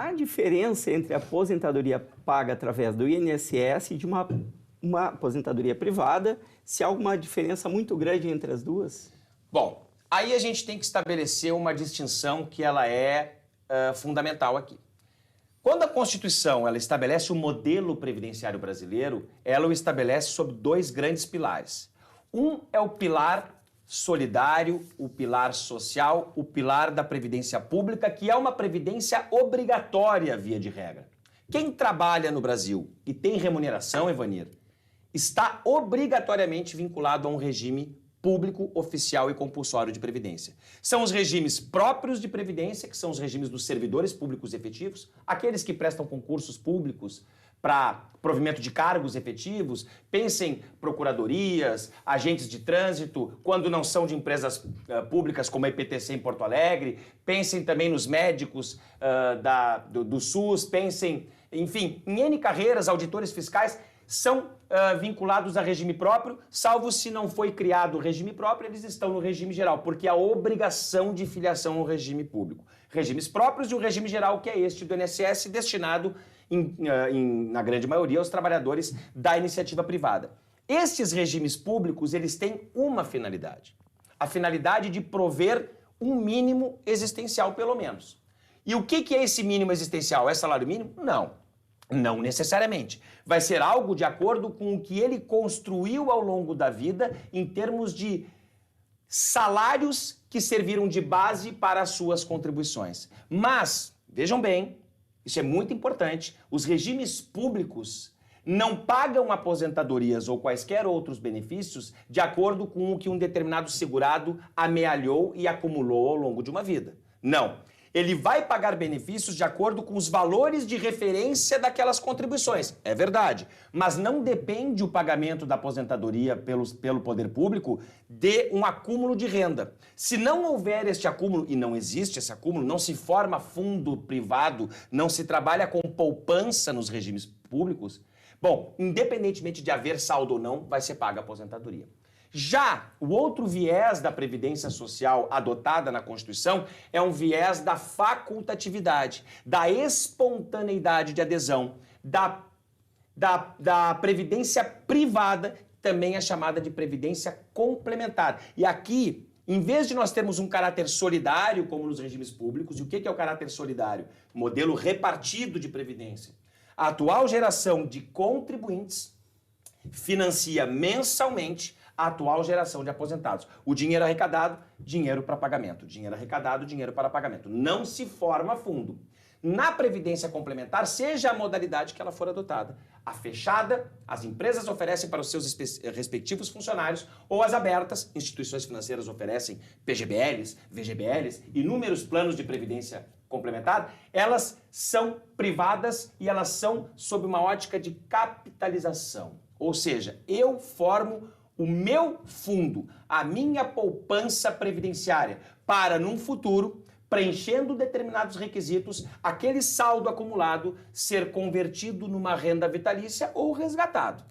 Há diferença entre a aposentadoria paga através do INSS e de uma aposentadoria privada? Se há alguma diferença muito grande entre as duas? Bom, aí a gente tem que estabelecer uma distinção que ela é fundamental aqui. Quando a Constituição ela estabelece o modelo previdenciário brasileiro, ela o estabelece sob dois grandes pilares. Um é o pilar solidário, o pilar social, o pilar da previdência pública, que é uma previdência obrigatória via de regra. Quem trabalha no Brasil e tem remuneração, Evanir, está obrigatoriamente vinculado a um regime público, oficial e compulsório de previdência. São os regimes próprios de previdência, que são os regimes dos servidores públicos efetivos, aqueles que prestam concursos públicos para provimento de cargos efetivos, pensem procuradorias, agentes de trânsito, quando não são de empresas públicas como a IPTC em Porto Alegre, pensem também nos médicos do SUS, pensem, enfim, em N carreiras, auditores fiscais, são vinculados a regime próprio, salvo se não foi criado o regime próprio, eles estão no regime geral, porque há obrigação de filiação ao regime público. Regimes próprios e o regime geral, que é este do INSS, destinado, na grande maioria, aos trabalhadores da iniciativa privada. Estes regimes públicos, eles têm uma finalidade. A finalidade de prover um mínimo existencial, pelo menos. E o que é esse mínimo existencial? É salário mínimo? Não. Não necessariamente. Vai ser algo de acordo com o que ele construiu ao longo da vida em termos de salários que serviram de base para as suas contribuições. Mas, vejam bem, isso é muito importante, os regimes públicos não pagam aposentadorias ou quaisquer outros benefícios de acordo com o que um determinado segurado amealhou e acumulou ao longo de uma vida. Não. Ele vai pagar benefícios de acordo com os valores de referência daquelas contribuições. É verdade. Mas não depende o pagamento da aposentadoria pelo poder público de um acúmulo de renda. Se não houver este acúmulo, e não existe esse acúmulo, não se forma fundo privado, não se trabalha com poupança nos regimes públicos, bom, independentemente de haver saldo ou não, vai ser paga a aposentadoria. Já o outro viés da Previdência Social adotada na Constituição é um viés da facultatividade, da espontaneidade de adesão, da previdência privada, também é chamada de previdência complementar. E aqui, em vez de nós termos um caráter solidário, como nos regimes públicos, e o que é o caráter solidário? Modelo repartido de previdência. A atual geração de contribuintes financia mensalmente a atual geração de aposentados. O dinheiro arrecadado, dinheiro para pagamento. Dinheiro arrecadado, dinheiro para pagamento. Não se forma fundo. Na Previdência Complementar, seja a modalidade que ela for adotada. A fechada, as empresas oferecem para os seus respectivos funcionários, ou as abertas, instituições financeiras oferecem PGBLs, VGBLs, inúmeros planos de Previdência Complementar, elas são privadas e elas são sob uma ótica de capitalização. Ou seja, eu formo o meu fundo, a minha poupança previdenciária, para, num futuro, preenchendo determinados requisitos, aquele saldo acumulado ser convertido numa renda vitalícia ou resgatado.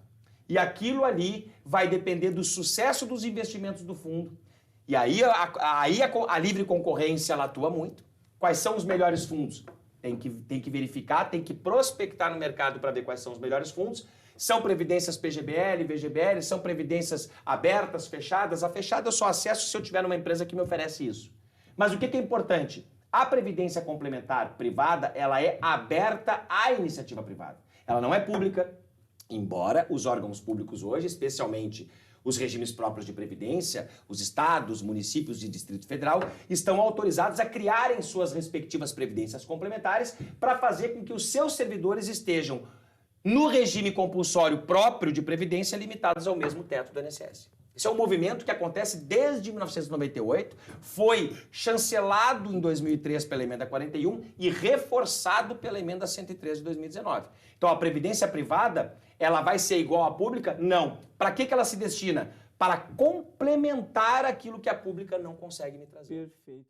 E aquilo ali vai depender do sucesso dos investimentos do fundo. E aí a livre concorrência ela atua muito. Quais são os melhores fundos? Tem que verificar, tem que prospectar no mercado para ver quais são os melhores fundos. São previdências PGBL, VGBL, são previdências abertas, fechadas. A fechada eu só acesso se eu tiver numa empresa que me oferece isso. Mas o que é importante? A previdência complementar privada, ela é aberta à iniciativa privada. Ela não é pública, embora os órgãos públicos hoje, especialmente os regimes próprios de previdência, os estados, municípios e Distrito Federal, estão autorizados a criarem suas respectivas previdências complementares para fazer com que os seus servidores estejam no regime compulsório próprio de previdência limitados ao mesmo teto do INSS. Esse é um movimento que acontece desde 1998, foi chancelado em 2003 pela Emenda 41 e reforçado pela Emenda 103 de 2019. Então a previdência privada, ela vai ser igual à pública? Não. Para que ela se destina? Para complementar aquilo que a pública não consegue me trazer. Perfeito.